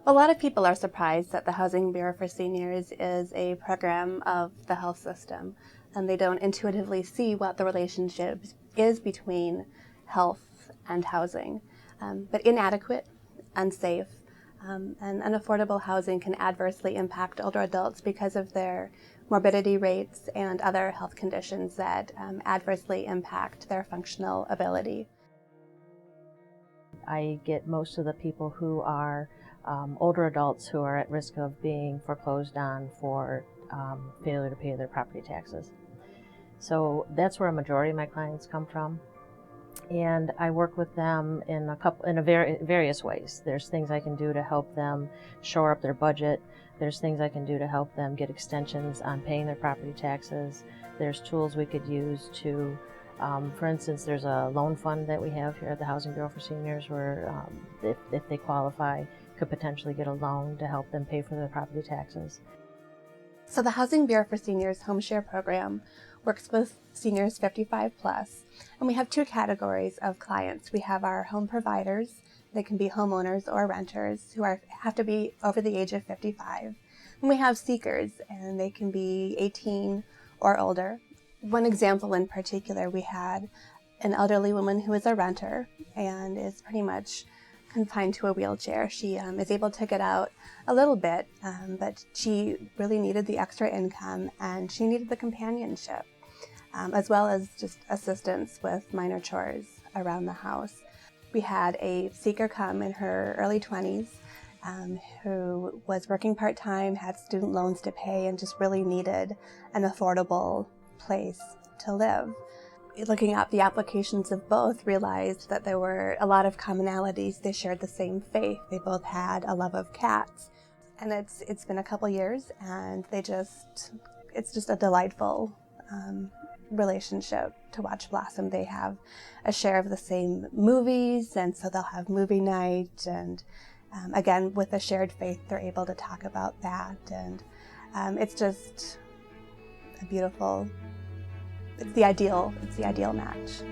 A lot of people are surprised that the Housing Bureau for Seniors is a program of the health system, and they don't intuitively see what the relationship is between health and housing. But inadequate, unsafe, and unaffordable housing can adversely impact older adults because of their morbidity rates and other health conditions that adversely impact their functional ability. I get most of the people who are older adults who are at risk of being foreclosed on for failure to pay their property taxes. So that's where a majority of my clients come from. And I work with them in various ways. There's things I can do to help them shore up their budget. There's things I can do to help them get extensions on paying their property taxes. There's tools we could use to, for instance, there's a loan fund that we have here at the Housing Bureau for Seniors where if they qualify, could potentially get a loan to help them pay for their property taxes. So the Housing Bureau for Seniors Home Share Program works with seniors 55 plus, and we have two categories of clients. We have our home providers. They can be homeowners or renters who have to be over the age of 55. And we have seekers, and they can be 18 or older. One example in particular, we had an elderly woman who is a renter and is pretty much confined to a wheelchair. She is able to get out a little bit, but she really needed the extra income and she needed the companionship, as well as just assistance with minor chores around the house. We had a seeker come in her early 20s who was working part-time, had student loans to pay, and just really needed an affordable place to live. Looking at the applications of both, realized that there were a lot of commonalities. They shared the same faith. They both had a love of cats. And it's been a couple years, and it's just a delightful relationship to watch blossom. They have a share of the same movies, and so they'll have movie night, and again, with a shared faith, they're able to talk about that, and it's just a beautiful, it's the ideal match.